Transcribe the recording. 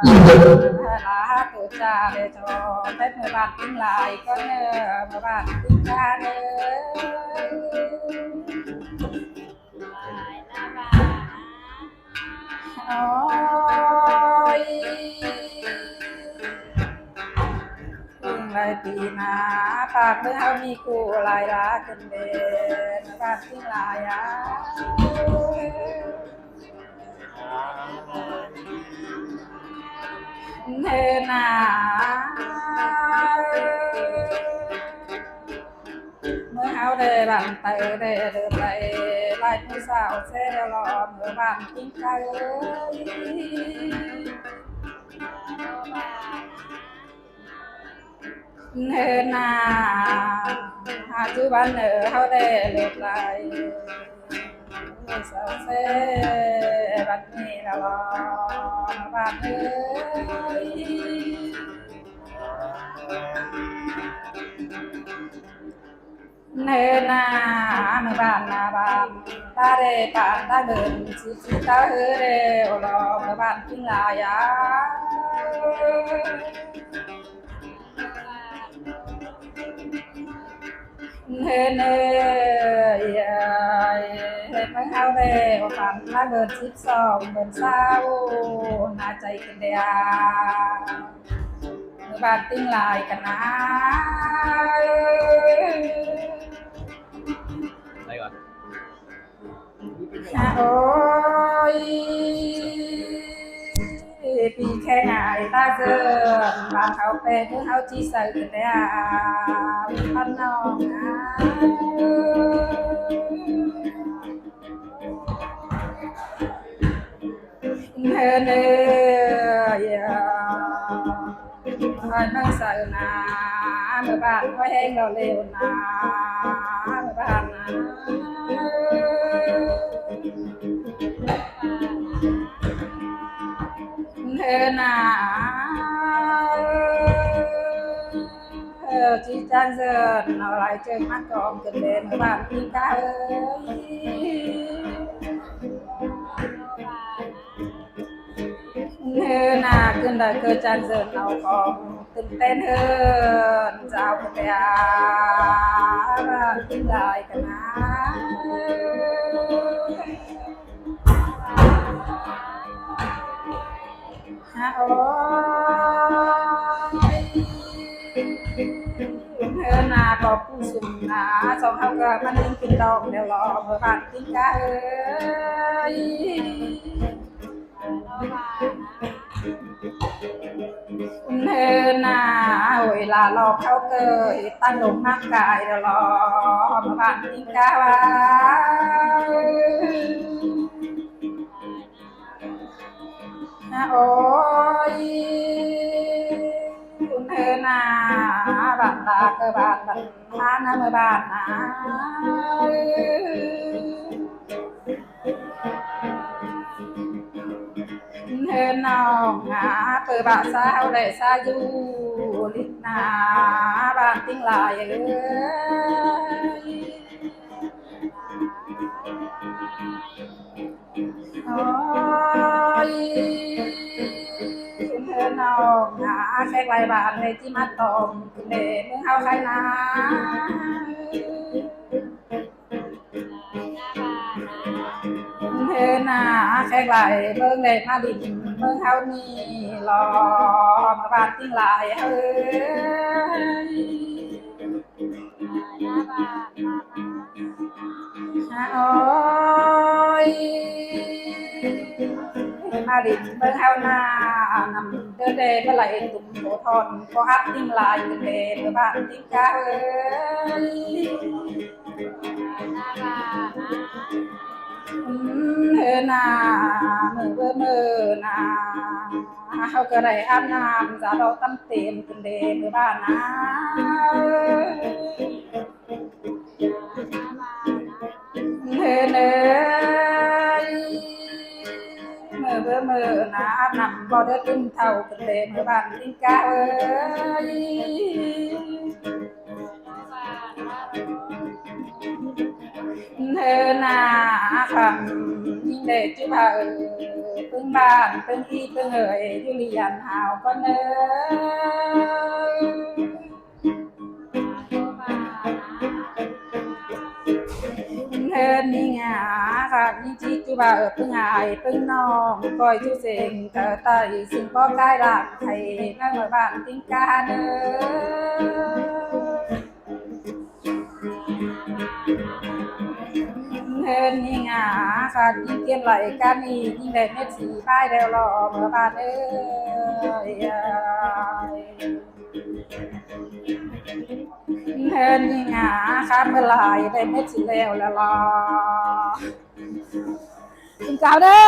lá tổ trà để cho tết mười bạn tính lại con mười bạn tính ca ôi lạiปีนาปากเมื่อเฮามีกูหลายล้ากันเด่นบ้านที่หลายเธอหนาเมื่อเฮาได้บ้านเตอได้เดินไปไล่ผู้สาวเสียรอเมื่อบ้านกินไก่เธอหนาหาจุบันเฮาได้เลิกไล่สาวเสียบัดนี้ละรอบ้านเนินนาเมื่อบ้านนาบ้านตาเรปานตาเดินชิตาเฮเรโอลอเมื่อบ้านกินลายาเนินเนยเมื่อเอาเรโอปันตาเดิน12เดินเศร้าน่าใจกันเดียเมื่อบ้านติ้งลายกันนะอะไรก่อนโอ้ยปีแค่ไหนตาเจอบ้านเขาเป็นเขาจีใส่กันได้พันน้องเฮ้เนยนั่งใส่นาเมื่อบ้านเขาแห้งเราเร็วนาเมื่อบ้านนะเธอหนาจีจันเซินเอาไรเจอมัดกองกันเด่นบ้านพี่กาเธอหนาขึ้นได้เกิดจันเซินเอาของตื่นเต้นเฮินเจ้าพระยาบ้านพี่ได้กันนะโอ้ยเธอหนาบอกผู้สุนนาสองเขาก็มันยิงกินดอกเดี๋ยวรอเมื่อบ้านกินกะยเธอหนาเวลาหลอกเขาเกยตั้งลงมากกายเดี๋ยวรอเมื่อบ้านกินกะวาโอ้ยเธอหนาบ้านตาเกบ้านบ้านท่านะเมื่อบ้านนะเธอน้องเปิดบ้านสาวได้สาอยู่ลิดนาบ้านติ้งลายโอ้ยเธอน้องแขกหลายบ้านในที่มาตอมเด่เมืองเฮาใครนาเธอหนาแขกหลายเมืองเลยมาดินเมืองเฮานี่รอมาบ้านติ้งหลายเฮ้ยโอ้ยมาดินเมืองเฮานานำเดินเดไปไหลตุ่มโถทอนก็ฮับติ้งลายกันเดเมื่อบ้านติ้งกาเอ้ยเธอหนามือนาเขาก็ได้อาบน้ำจะเราตั้มเต็มกันเดเมื่อบ้านนะเธอเนยมือนะนำบ่ได้ตึ้งเท่ากันเดเมื่อบ้านติ้งกาเอ้ยเธอหนาคำยิ่งเด็ดจุฬา ปึ้งบ้านปึ้งที่ปึ้งเอ๋ยอยู่เรียนหาวก็เนเฮินนี่งาค่ะนี่จีจุบาปึ้งอายปึ้งน้องก้อยจุเสงเธอไตซึ่งป้อกายหลักไทยนั่งบ้านติ้งกาเนเฮินนี่งาค่ะยิ่งเกียนไหลกันนี่ยิ่งได้เม็ดสีป้ายแล้วรอเมื่อบ้านเฮินนี่งาค่ะเมื่อไหร่ได้เม็ดสีแล้วรอคุณเจ้าเด้อ